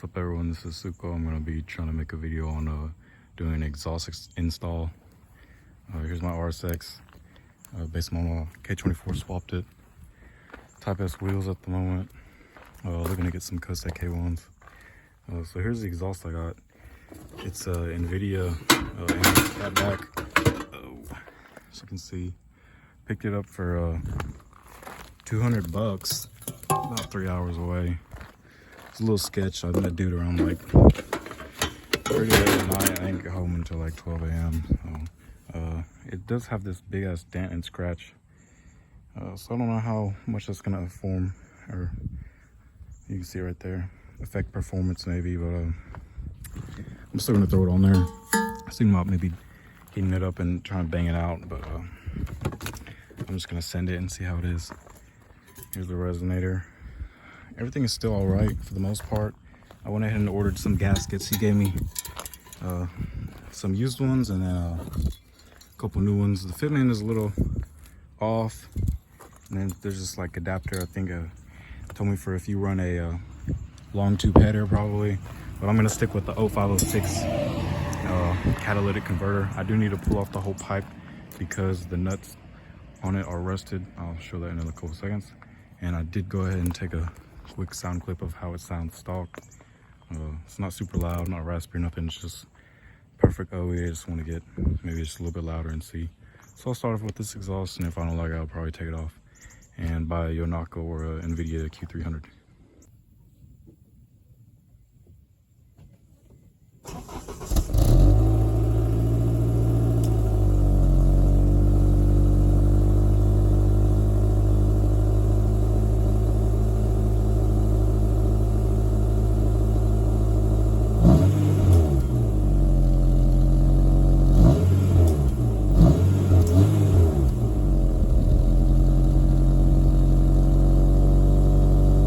What's up everyone, this is Suko. I'm going to be trying to make a video on doing an exhaust install. Here's my RSX, based on K24, swapped it. Type S wheels at the moment. Looking to get some custom K1s. So here's the exhaust I got. It's Invidia Catback. As you can see, picked it up for $200, about 3 hours away. It's a little sketch. I'm gonna do it around like pretty late at night. I didn't get home until like 12 a.m. So it does have this big ass dent and scratch. So I don't know how much that's gonna form, or you can see it right there, affect performance maybe, but I'm still gonna throw it on there. I was thinking about maybe heating it up and trying to bang it out, but I'm just gonna send it and see how it is. Here's the resonator. Everything is still all right for the most part. I went ahead and ordered some gaskets. He gave me some used ones and then a couple new ones. The fitment is a little off, and then there's this like adapter. I think told me for if you run a long tube header probably, but I'm gonna stick with the 0506 catalytic converter. I do need to pull off the whole pipe because the nuts on it are rusted. I'll show that in a couple seconds. And I did go ahead and take a quick sound clip of how it sounds stock. It's not super loud, not raspy or nothing. It's just perfect OE. I just want to get maybe just a little bit louder and see. So I'll start off with this exhaust, and if I don't like it, I'll probably take it off and buy a Yonako or a Invidia Q300.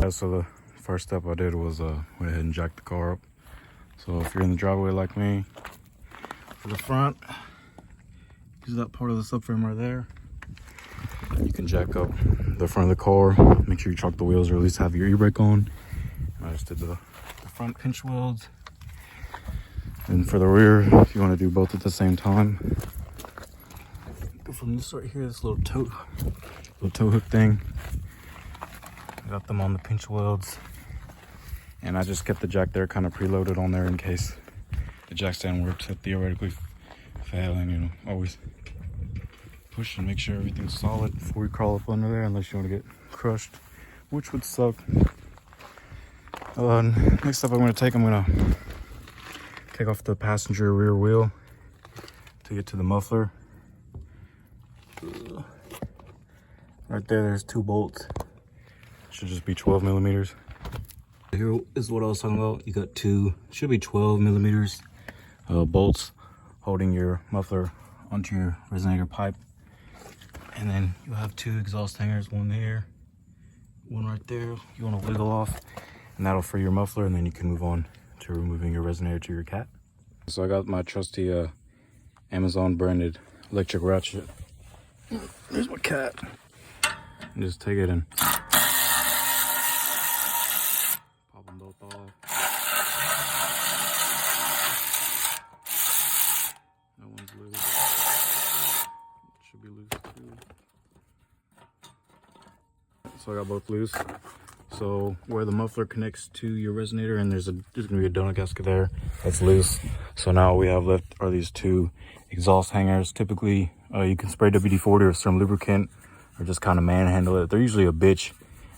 So the first step I did was went ahead and jack the car up. So if you're in the driveway like me, for the front, use that part of the subframe right there. You can jack up the front of the car, make sure you chock the wheels or at least have your e-brake on. I just did the front pinch welds. And for the rear, if you want to do both at the same time, go from this right here, this little tow hook thing. Got them on the pinch welds, and I just kept the jack there kind of preloaded on there in case the jack stand were to theoretically fail. And you know, always push and make sure everything's solid before you crawl up under there, unless you want to get crushed, which would suck. Next up I'm going to take off the passenger rear wheel to get to the muffler. Right there's 2 bolts. Should just be 12 millimeters. Here is what I was talking about. You got should be 12 millimeters bolts holding your muffler onto your resonator pipe. And then you have 2 exhaust hangers, one there, one right there. You want to wiggle off, and that'll free your muffler, and then you can move on to removing your resonator to your cat. So I got my trusty Amazon branded electric ratchet. There's my cat. And just take it and both off. That one's loose. It should be loose too. So I got both loose. So where the muffler connects to your resonator, and there's gonna be a donut gasket there that's loose. So now all we have left are these 2 exhaust hangers. Typically you can spray WD-40 or some lubricant, or just kind of manhandle it. They're usually a bitch.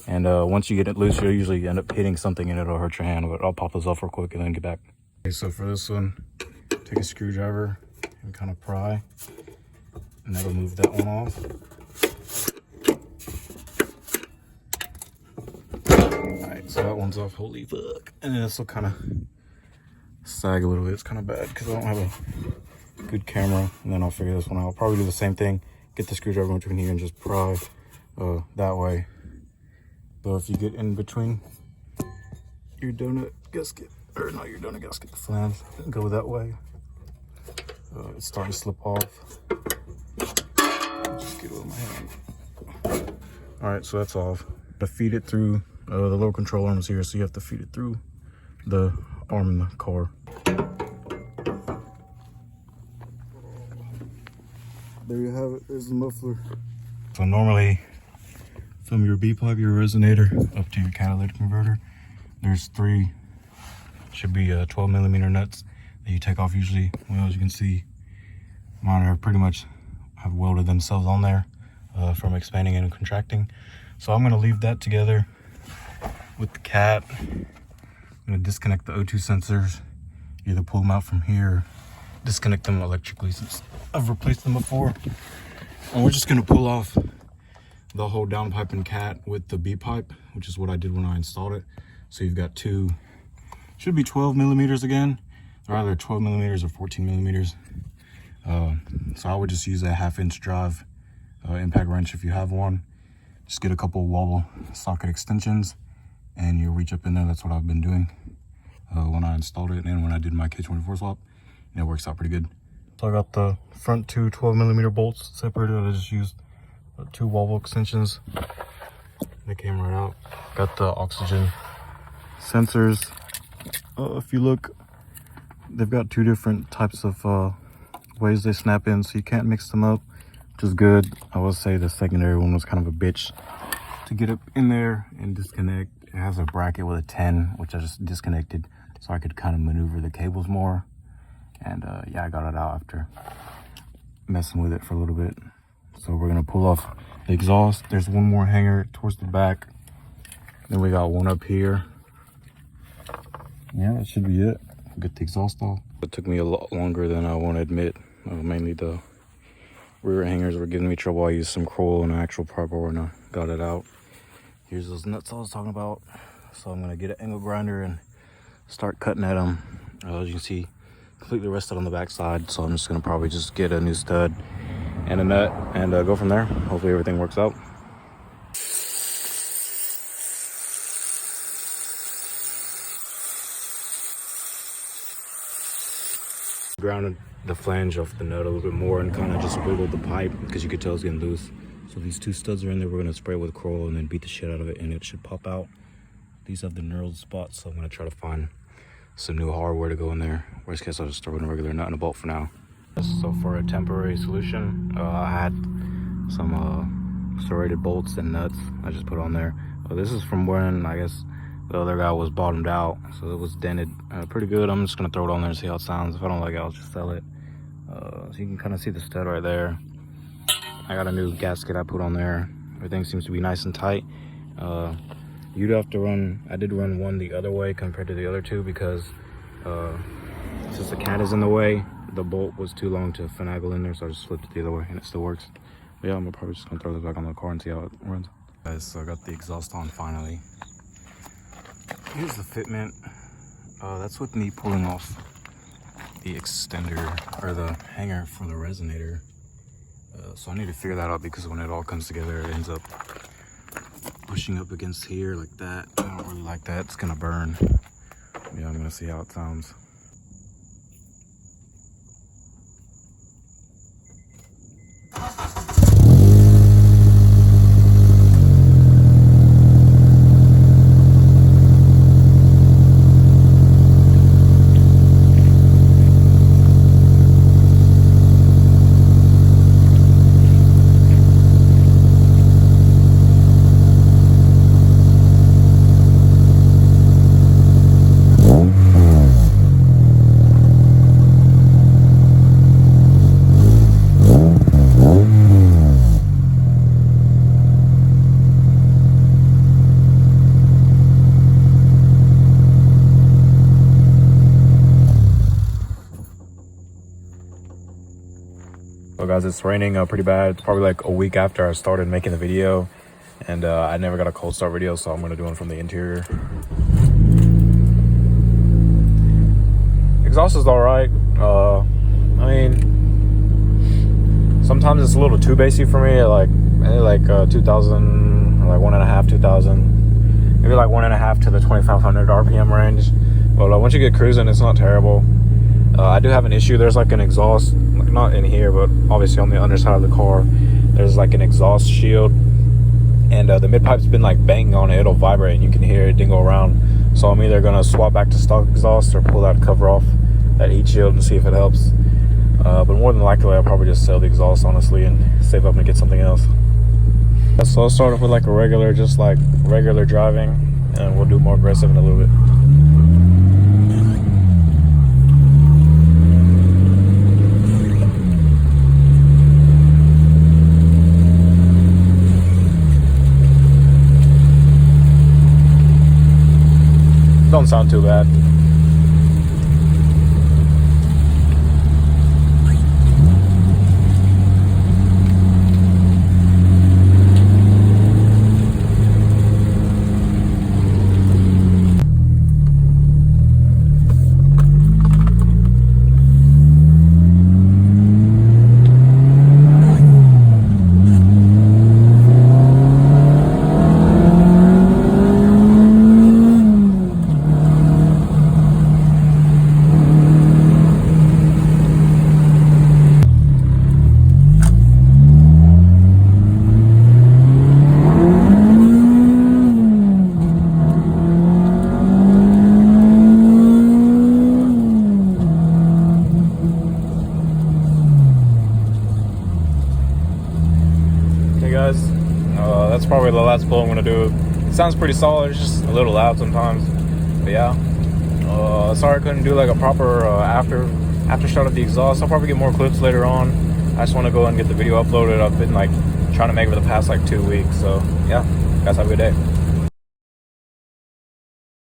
And once you get it loose, you'll usually end up hitting something and it'll hurt your hand. But I'll pop those off real quick and then get back. Okay, so for this one, take a screwdriver and kind of pry, and that'll move that one off. Alright, so that one's off. Holy fuck. And then this will kind of sag a little bit. It's kind of bad because I don't have a good camera. And then I'll figure this one out. I'll probably do the same thing. Get the screwdriver between here and just pry that way. So if you get in between your donut gasket, or not your donut gasket, the flange, go that way. It's starting to slip off. Just get it with my hand. All right, so that's off. To feed it through the low control arms here, so you have to feed it through the arm in the car. There you have it. There's the muffler. So normally, from your B-pipe, your resonator, up to your catalytic converter, there's 3, should be 12 millimeter nuts that you take off usually. Well, as you can see, mine are pretty much have welded themselves on there from expanding and contracting. So I'm gonna leave that together with the cat. I'm gonna disconnect the O2 sensors, either pull them out from here, disconnect them electrically since I've replaced them before. And we're just gonna pull off the whole downpipe and cat with the B pipe, which is what I did when I installed it. So you've got 2, should be 12 millimeters again. They're either 12 millimeters or 14 millimeters. So I would just use a 1/2-inch drive impact wrench if you have one. Just get a couple wobble socket extensions and you reach up in there. That's what I've been doing when I installed it and when I did my K24 swap. And it works out pretty good. So I got the front 2 12 millimeter bolts separated. I just used 2 wobble extensions. They came right out. Got the oxygen sensors. If you look, they've got 2 different types of ways they snap in, so you can't mix them up, which is good. I will say the secondary one was kind of a bitch to get up in there and disconnect. It has a bracket with a 10, which I just disconnected so I could kind of maneuver the cables more. And yeah, I got it out after messing with it for a little bit. So we're gonna pull off the exhaust. There's one more hanger towards the back. Then we got one up here. Yeah, that should be it. Get the exhaust off. It took me a lot longer than I want to admit. Mainly the rear hangers were giving me trouble. I used some coil and an actual pry bar and I got it out. Here's those nuts I was talking about. So I'm gonna get an angle grinder and start cutting at them. As you can see, completely rusted on the back side. So I'm just gonna probably just get a new stud and a nut and go from there. Hopefully everything works out. Grounded the flange off the nut a little bit more and kind of just wiggled the pipe because you could tell it's getting loose. So these 2 studs are in there. We're gonna spray it with coil and then beat the shit out of it and it should pop out. These have the knurled spots, so I'm gonna try to find some new hardware to go in there. Worst case, I'll just throw in a regular nut and a bolt for now. So for a temporary solution, I had some serrated bolts and nuts I just put on there. This is from when I guess the other guy was bottomed out, so it was dented pretty good. I'm just gonna throw it on there and see how it sounds. If I don't like it, I'll just sell it. So you can kind of see the stud right there. I got a new gasket I put on there. Everything seems to be nice and tight. You'd have to run, I did run one the other way compared to the other 2 because since the cat is in the way, the bolt was too long to finagle in there, so I just flipped it the other way and it still works. But yeah, I'm probably just gonna throw this back on the car and see how it runs. Guys, so I got the exhaust on finally. Here's the fitment. That's with me pulling off the extender or the hanger for the resonator. So I need to figure that out because when it all comes together, it ends up pushing up against here like that. I don't really like that. It's gonna burn. Yeah, I'm gonna see how it sounds. So guys, it's raining pretty bad. It's probably like a week after I started making the video, and I never got a cold start video, so I'm gonna do one from the interior. Exhaust is all right. I mean, sometimes it's a little too bassy for me. Maybe like 2000 or like 1.5, 2000, maybe like 1.5 to the 2500 RPM range. But once you get cruising, it's not terrible. I do have an issue. There's like an exhaust, not in here, but obviously on the underside of the car, there's like an exhaust shield, and the mid pipe's been like banging on it. It'll vibrate and you can hear it dingle around. So I'm either gonna swap back to stock exhaust or pull that cover off that heat shield and see if it helps. But more than likely, I'll probably just sell the exhaust, honestly, and save up and get something else. So I'll start off with like a regular, just like regular driving, and we'll do more aggressive in a little bit. Don't sound too bad. That's probably the last blow I'm gonna do. It sounds pretty solid, it's just a little loud sometimes, but yeah. Sorry I couldn't do like a proper after shot of the exhaust. I'll probably get more clips later on. I just want to go and get the video uploaded. I've been like trying to make it for the past like 2 weeks, so yeah, guys, have a good day.